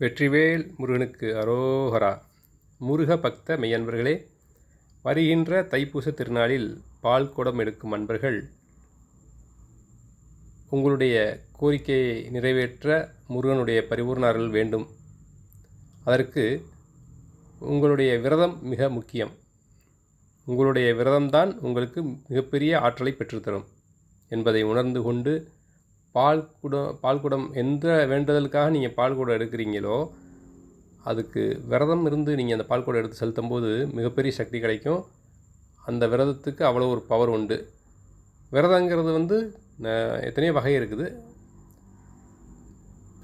வெற்றிவேல் முருகனுக்கு அரோகரா. முருக பக்த மெய்யன்பர்களே, வருகின்ற தைப்பூச திருநாளில் பால் குடம் எடுக்கும் அன்பர்கள் உங்களுடைய கோரிக்கையை நிறைவேற்ற முருகனுடைய பரிபூர்ண அருள் வேண்டும். அதற்கு உங்களுடைய விரதம் மிக முக்கியம். உங்களுடைய விரதம்தான் உங்களுக்கு மிகப்பெரிய ஆற்றலை பெற்றுத்தரும் என்பதை உணர்ந்து கொண்டு பால்குடம் எந்த வேண்டுதலுக்காக நீங்கள் பால்குடம் எடுக்கிறீங்களோ அதுக்கு விரதம் இருந்து நீங்கள் அந்த பால்குடம் எடுத்து செலுத்தும் போது மிகப்பெரிய சக்தி கிடைக்கும். அந்த விரதத்துக்கு அவ்வளோ ஒரு பவர் உண்டு. விரதங்கிறது எத்தனையோ வகை இருக்குது.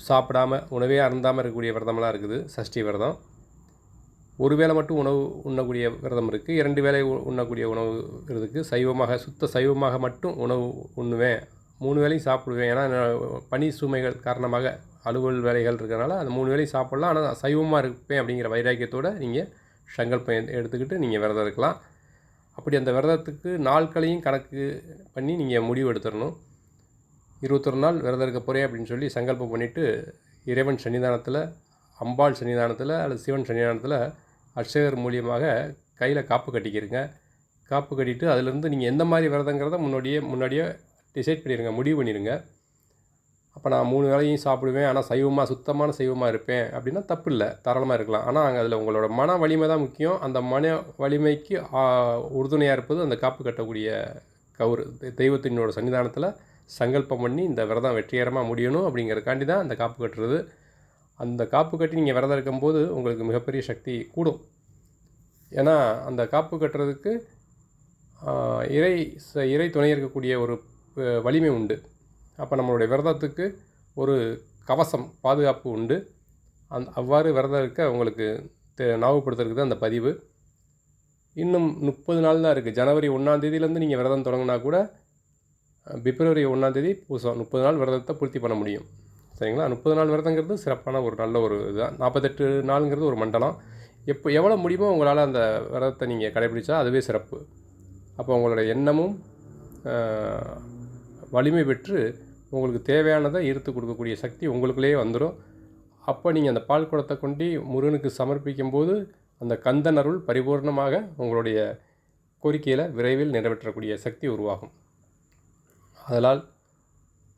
சாப்பிடாம உணவே அருந்தாமல் இருக்கக்கூடிய விரதமெல்லாம் இருக்குது. சஷ்டி விரதம், ஒரு வேளை மட்டும் உணவு உண்ணக்கூடிய விரதம் இருக்குது. 2 வேளை உண்ணக்கூடிய உணவு இருக்குது. சைவமாக சுத்த சைவமாக மட்டும் உணவு உண்ணுவேன், 3 வேளையும் சாப்பிடுவேன். ஏன்னா பணி சுமைகள் காரணமாக அலுவல் வேலைகள் இருக்கிறனால அந்த 3 வேளையும் சாப்பிட்லாம். ஆனால் சைவமாக இருப்பேன் அப்படிங்கிற வைராக்கியத்தோடு நீங்கள் சங்கல்பம் எடுத்துக்கிட்டு நீங்கள் விரதம் இருக்கலாம். அப்படி அந்த விரதத்துக்கு நாட்களையும் கணக்கு பண்ணி நீங்கள் முடிவு எடுத்துடணும். 21 நாள் விரதம் இருக்க போகிறேன் அப்படின்னு சொல்லி சங்கல்பம் பண்ணிவிட்டு இறைவன் சன்னிதானத்தில், அம்பாள் சன்னிதானத்தில் அல்லது சிவன் சன்னிதானத்தில் அர்ச்சகர் மூலியமாக கையில் காப்பு கட்டிக்கிறங்க. காப்பு கட்டிட்டு அதிலிருந்து நீங்கள் எந்த மாதிரி விரதங்கிறத முன்னாடியே டிசைட் பண்ணிடுங்க, முடிவு பண்ணிடுங்க. அப்போ நான் 3 வேளையும் சாப்பிடுவேன், ஆனால் சுத்தமான சைவமாக இருப்பேன் அப்படின்னா தப்பு இல்லை, தாராளமாக இருக்கலாம். ஆனால் அதில் உங்களோட மன வலிமை தான் முக்கியம். அந்த மன வலிமைக்கு உறுதுணையாக இருப்பது அந்த காப்பு கட்டக்கூடிய கவுரு. தெய்வத்தினோட சன்னிதானத்தில் சங்கல்பம் பண்ணி இந்த விரதம் வெற்றிகரமாக முடியணும் அப்படிங்கிறதுக்காண்டி தான் அந்த காப்பு கட்டுறது. அந்த காப்பு கட்டி நீங்கள் விரதம் இருக்கும்போது உங்களுக்கு மிகப்பெரிய சக்தி கூடும். ஏன்னா அந்த காப்பு கட்டுறதுக்கு இறை துணை இருக்கக்கூடிய ஒரு வலிமை உண்டு. அப்போ நம்மளுடைய விரதத்துக்கு ஒரு கவசம், பாதுகாப்பு உண்டு. அவ்வாறு விரதம் இருக்க உங்களுக்கு ஞாபகப்படுத்துறதுக்கு தான் அந்த பதிவு. இன்னும் 30 நாள் தான் இருக்குது. ஜனவரி 1ஆம் தேதியிலேருந்து நீங்கள் விரதம் தொடங்கினா கூட பிப்ரவரி 1ஆம் தேதி பூசம் 30 நாள் விரதத்தை பூர்த்தி பண்ண முடியும். சரிங்களா? 30 நாள் விரதங்கிறது சிறப்பான ஒரு நல்ல ஒரு இதுதான். 48 நாளுங்கிறது ஒரு மண்டலம். எவ்வளோ முடியுமோ உங்களால் அந்த விரதத்தை நீங்கள் கடைபிடிச்சா அதுவே சிறப்பு. அப்போ உங்களோட எண்ணமும் வலிமை பெற்று உங்களுக்கு தேவையானதை ஈர்த்து கொடுக்கக்கூடிய சக்தி உங்களுக்குள்ளேயே வந்துடும். அப்போ நீங்கள் அந்த பால் குடத்தை கொண்டு முருகனுக்கு சமர்ப்பிக்கும் போது அந்த கந்தன் அருள் பரிபூர்ணமாக உங்களுடைய கோரிக்கையில் விரைவில் நிறைவேற்றக்கூடிய சக்தி உருவாகும். அதனால்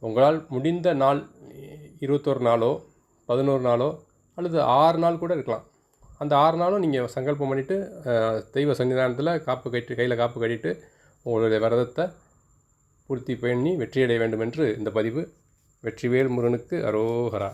உங்களால் முடிந்த நாள் 21 நாளோ 11 நாளோ அல்லது 6 நாள் கூட இருக்கலாம். அந்த 6 நாளும் நீங்கள் சங்கல்பம் பண்ணிவிட்டு தெய்வ சன்னிதானத்தில் கையில் காப்பு கட்டிட்டு உங்களுடைய விரதத்தை பூர்த்தி பண்ணி வெற்றியடைய வேண்டும் என்று இந்த பதிவு. வெற்றிவேல் முருகனுக்கு அரோகரா.